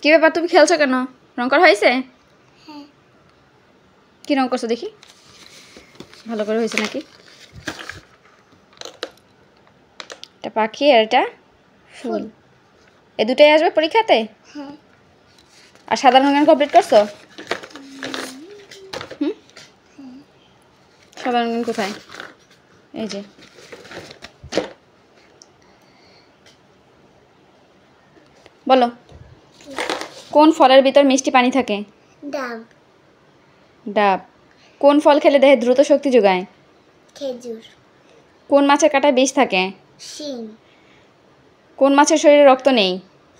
কি ব্যাপার, তুমি খেলছো কেন? রং করা হয়েছে? হ্যাঁ। কি রং করছো দেখি, ভালো করে হয়েছে নাকি? এটা পাখি আর এটা ফুল, এই দুটাই আসবে পরীক্ষাতে? হ্যাঁ। আর সাধারণ জ্ঞান কমপ্লিট করছো? সাধারণ জ্ঞান কোথায়? এই যে বলো, কোন ফলের ভিতর মিষ্টি পানি থাকে? ডাব। ডাব। কোন ফল খেলে দেহে দ্রুত শক্তি যোগায়? খেজুর। কোন মাছের কাঁটায় বিষ থাকে? শিং। কোন মাছের শরীরে রক্ত নেই?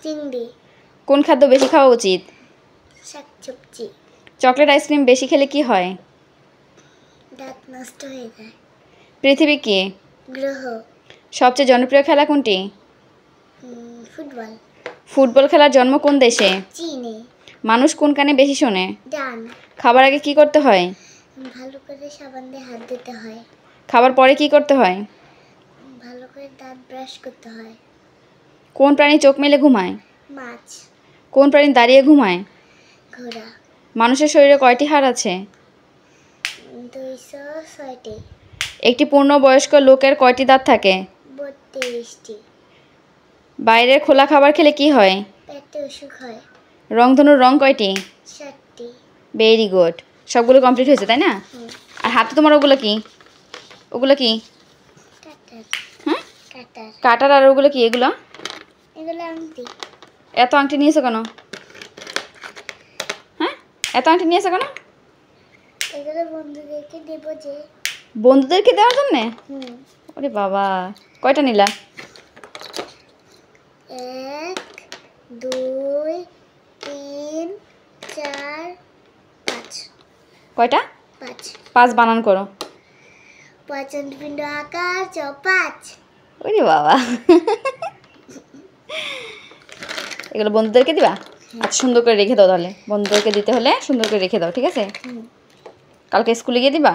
চিংড়ি। কোন খাদ্য বেশি খাওয়া উচিত? শাকসবজি। চকলেট আইসক্রিম বেশি খেলে কি হয়? দাঁত নষ্ট হয়ে যায়। পৃথিবী কি? গ্রহ। সবচেয়ে জনপ্রিয় খেলা কোনটি? ফুটবল। ফুটবল খেলার জন্ম কোন দেশে? চীনে। মানুষ কোন কানে বেশি শোনে? ডান। খাবার আগে কি করতে হয়? ভালো করে সাবান দিয়ে হাত ধুতে হয়। খাবার পরে কি করতে হয়? ভালো করে দাঁত ব্রাশ করতে হয়। কোন প্রাণী চোখ মেলে ঘুমায়? মাছ। কোন প্রাণী দাঁড়িয়ে ঘুমায়? ঘোড়া। মানুষের শরীরে কয়টি হাড় আছে? 206টি। একটি পূর্ণবয়স্ক লোকের কয়টি দাঁত থাকে? 32টি। বাইরের খোলা খাবার খেলে কি হয়? পেটে অসুখ হয়। রংধনুর রং কয়টি? 7টি। ভেরি গুড, সবগুলো কমপ্লিট হয়েছে তাই না? আর হাতে তোমার ওগুলো কি? ওগুলো কি? কাটার। হ্যাঁ, কাটার। কাটার। আর ওগুলো কি? এগুলো এগুলো আংটি। এত আংটি নিয়েছো কেন? হ্যাঁ, এত আংটি নিয়েছো কেন? এগুলো বন্ধুদেরকে দেবো যে। বন্ধুদেরকে দেওয়ার জন্যে? ওরে বাবা, কয়টা নিলা? 1 2 3 4 5। কয়টা? 5। 5 বানান করো। পঞ্চপিণ্ড আকার 5। ওরে বাবা, এগুলো বন্ধুদেরকে দিবা? আচ্ছা, সুন্দর করে রেখে দাও তাহলে। বন্ধুদেরকে দিতে হলে সুন্দর করে রেখে দাও, ঠিক আছে? কালকে স্কুলে গিয়ে দিবা?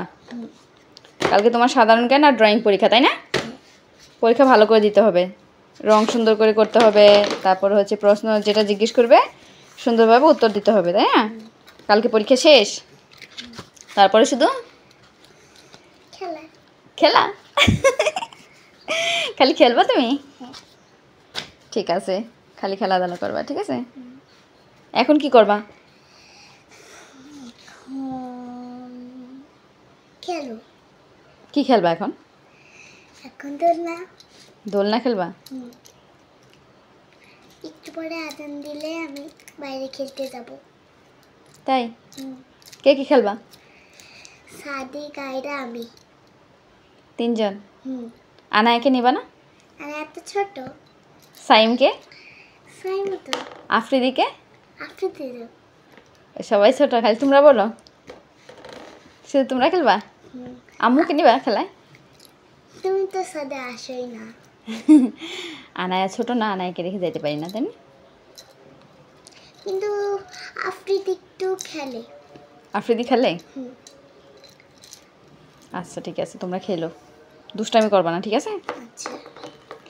কালকে তোমার সাধারণ জ্ঞান আর ড্রয়িং পরীক্ষা, তাই না? পরীক্ষা ভালো করে দিতে হবে, রং সুন্দর করে করতে হবে, তারপর হচ্ছে প্রশ্ন যেটা জিজ্ঞেস করবে সুন্দরভাবে উত্তর দিতে হবে, তাই না? কালকে পরীক্ষা শেষ, তারপরে শুধু খেলা। খেলা? খালি খেলবা তুমি? ঠিক আছে, খালি খেলাধুলা করবা, ঠিক আছে? এখন কি করবা? খেলো। কি খেলবা এখন? এখন দোলনা। দোলনা খেলবা? একটু পরে আজান দিলে আমি বাইরে খেলতে যাব। তাই? কে কি খেলবা? সাদি, কায়রা, আমি। 3 জন? আনায়াকে নিবা না? আর এত ছোট। সাইমকে? সাইম তো। আফ্রিদিকে? আফ্রিদি। সবাই ছোট, খালি তোমরা বলো? শুধু তোমরা খেলবা? আম্মুকে নিবা খেলায়? তুমি তো সাদে আসোই না। আনায়া ছোট না, আনায়াকে রেখে যেতে পারি না, তাই না? কিন্তু আফ্রিদি একটু খেলে। আফ্রিদি খেলে? আচ্ছা ঠিক আছে, তোমরা খেলো, দুষ্টামি করবা না, ঠিক আছে? আচ্ছা।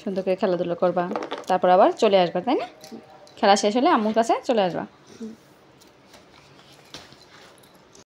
সুন্দর করে খেলাধুলো করবা, তারপর আবার চলে আসবা, তাই না? খেলা শেষ হলে আম্মুর কাছে চলে আসবা।